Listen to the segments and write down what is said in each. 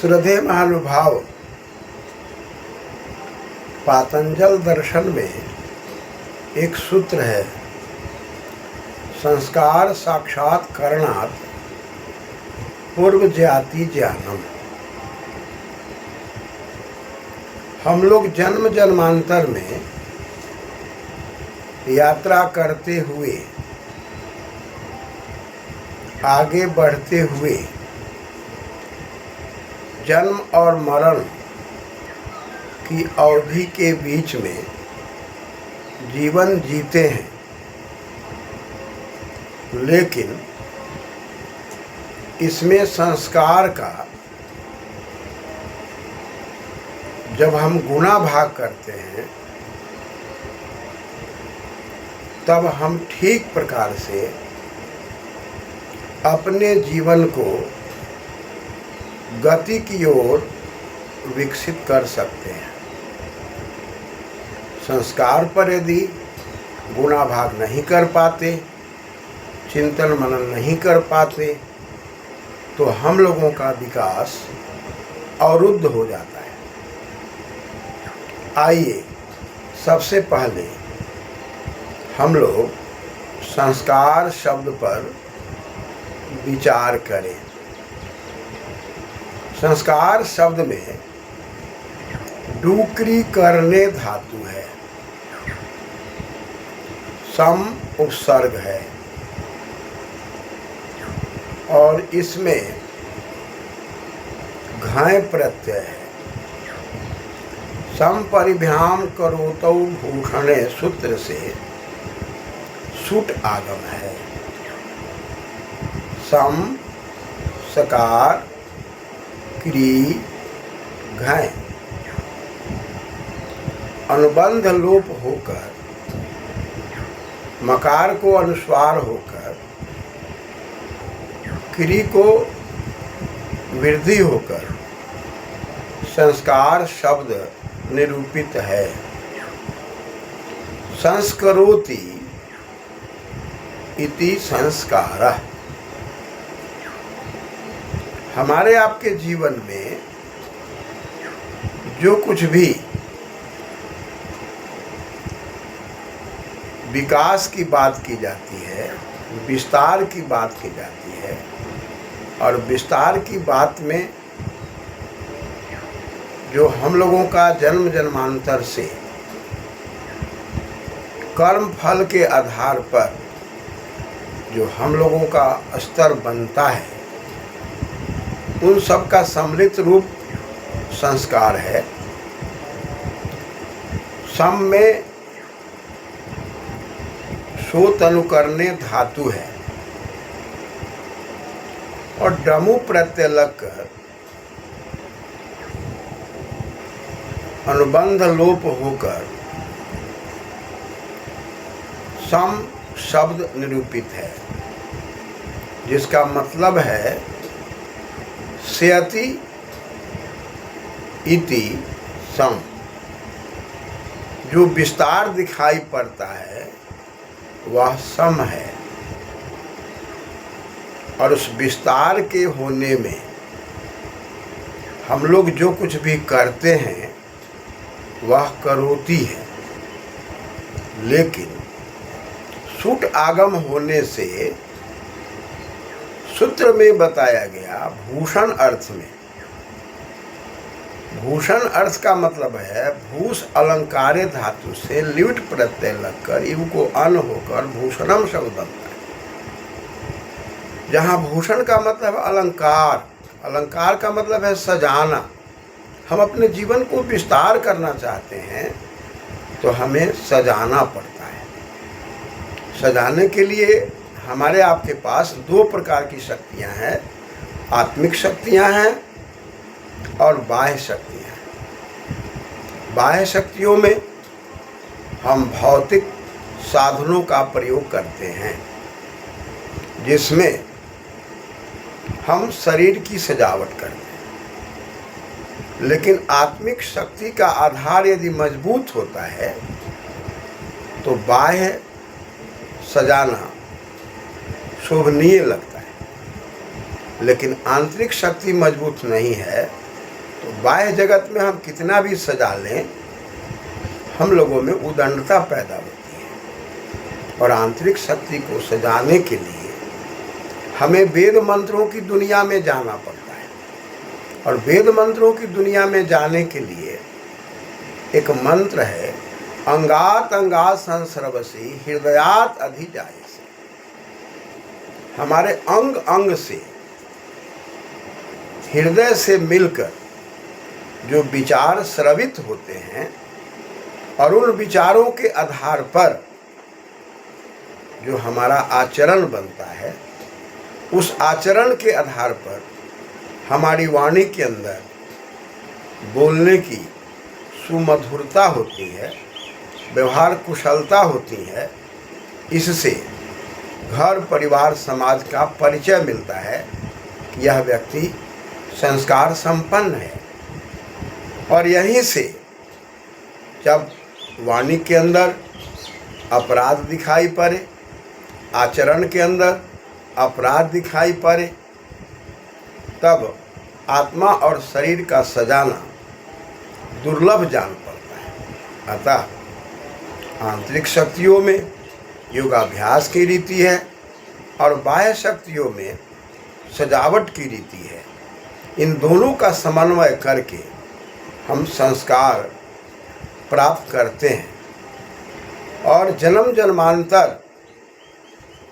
श्रद्धेय महानुभाव, पातंजल दर्शन में एक सूत्र है, संस्कार साक्षात करणात् पूर्व ज्ञाति ज्ञानम। हम लोग जन्म जन्मांतर में यात्रा करते हुए, आगे बढ़ते हुए जन्म और मरण की अवधि के बीच में जीवन जीते हैं, लेकिन इसमें संस्कार का जब हम गुणा भाग करते हैं तब हम ठीक प्रकार से अपने जीवन को गति की ओर विकसित कर सकते हैं। संस्कार पर यदि गुणा भाग नहीं कर पाते, चिंतन मनन नहीं कर पाते, तो हम लोगों का विकास अवरुद्ध हो जाता है। आइए सबसे पहले हम लोग संस्कार शब्द पर विचार करें। संस्कार शब्द में डूकरी करने धातु है, सम उपसर्ग है और इसमें घय प्रत्यय है। सम परिभ्याम करोतौ भूषणे सूत्र से सुट आगम है। सम सकार क्री घय अनुबंध लोप होकर मकार को अनुस्वार होकर क्री को वृद्धि होकर संस्कार शब्द निरूपित है। संस्करोति इति संस्कारः। हमारे आपके जीवन में जो कुछ भी विकास की बात की जाती है, विस्तार की बात की जाती है, और विस्तार की बात में जो हम लोगों का जन्म जन्मांतर से कर्म फल के आधार पर जो हम लोगों का स्तर बनता है, उन सब का सम्मिलित रूप संस्कार है। सम में सोत अनुकरणे धातु है और डमु प्रत्यय लगकर अनुबंध लोप होकर सम शब्द निरूपित है, जिसका मतलब है स्यति इति सम। जो विस्तार दिखाई पड़ता है वह सम है, और उस विस्तार के होने में हम लोग जो कुछ भी करते हैं वह करोति है। लेकिन सुट आगम होने से सूत्र में बताया गया भूषण अर्थ में। भूषण अर्थ का मतलब है भूष अलंकारे धातु से ल्युट प्रत्यय लगकर इव को अन होकर भूषणम शब्द बनता है। जहाँ भूषण का मतलब अलंकार, अलंकार का मतलब है सजाना। हम अपने जीवन को विस्तार करना चाहते हैं तो हमें सजाना पड़ता है। सजाने के लिए हमारे आपके पास दो प्रकार की शक्तियां हैं, आत्मिक शक्तियां हैं और बाह्य शक्तियां हैं। बाह्य शक्तियों में हम भौतिक साधनों का प्रयोग करते हैं, जिसमें हम शरीर की सजावट करते हैं। लेकिन आत्मिक शक्ति का आधार यदि मजबूत होता है तो बाह्य सजाना शोभनीय लगता है। लेकिन आंतरिक शक्ति मजबूत नहीं है बाह्य जगत में हम कितना भी सजा लें, हम लोगों में उदंडता पैदा होती है। और आंतरिक शक्ति को सजाने के लिए हमें वेद मंत्रों की दुनिया में जाना पड़ता है। और वेद मंत्रों की दुनिया में जाने के लिए एक मंत्र है, अंगात अंगात संसर्वसी हृदयात अधिजायसे। हमारे अंग अंग से, हृदय से मिलकर जो विचार स्रवित होते हैं और उन विचारों के आधार पर जो हमारा आचरण बनता है, उस आचरण के आधार पर हमारी वाणी के अंदर बोलने की सुमधुरता होती है, व्यवहार कुशलता होती है। इससे घर परिवार समाज का परिचय मिलता है कि यह व्यक्ति संस्कार संपन्न है। और यहीं से जब वाणी के अंदर अपराध दिखाई पड़े, आचरण के अंदर अपराध दिखाई पड़े, तब आत्मा और शरीर का सजाना दुर्लभ जान पड़ता है। अतः आंतरिक शक्तियों में योगाभ्यास की रीति है और बाह्य शक्तियों में सजावट की रीति है। इन दोनों का समन्वय करके हम संस्कार प्राप्त करते हैं और जन्म जन्मांतर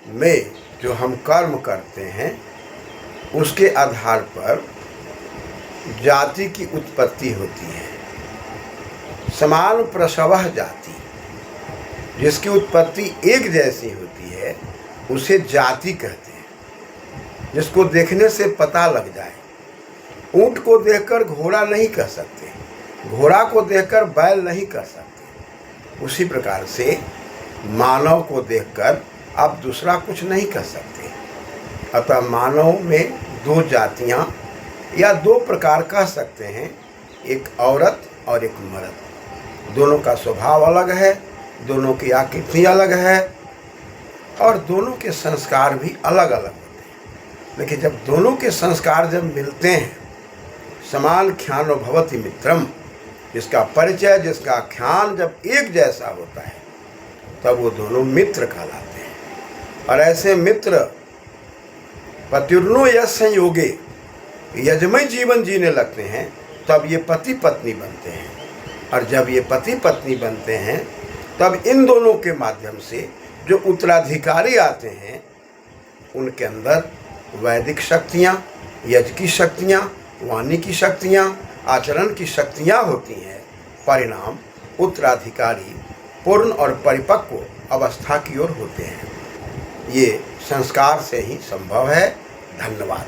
में जो हम कर्म करते हैं उसके आधार पर जाति की उत्पत्ति होती है। समान प्रसवः जाति, जिसकी उत्पत्ति एक जैसी होती है उसे जाति कहते हैं। जिसको देखने से पता लग जाए, ऊंट को देखकर घोड़ा नहीं कह सकते, घोड़ा को देखकर बैल नहीं कह सकते, उसी प्रकार से मानव को देखकर आप दूसरा कुछ नहीं कह सकते। अतः मानव में दो जातियां या दो प्रकार कह सकते हैं, एक औरत और एक मर्द। दोनों का स्वभाव अलग है, दोनों की आकृति अलग है और दोनों के संस्कार भी अलग अलग होते हैं। लेकिन जब दोनों के संस्कार जब मिलते हैं, समान ख्यानो भवति मित्रम, जिसका परिचय जिसका ख्यान जब एक जैसा होता है तब वो दोनों मित्र कहलाते हैं। और ऐसे मित्र पतिर्नो यश संयोगे यजमय जीवन जीने लगते हैं, तब ये पति पत्नी बनते हैं। और जब ये पति पत्नी बनते हैं तब इन दोनों के माध्यम से जो उत्तराधिकारी आते हैं उनके अंदर वैदिक शक्तियाँ, यज्ञ की शक्तियाँ, वाणी की शक्तियाँ, आचरण की शक्तियाँ होती हैं। परिणाम उत्तराधिकारी पूर्ण और परिपक्व अवस्था की ओर होते हैं। ये संस्कार से ही संभव है। धन्यवाद।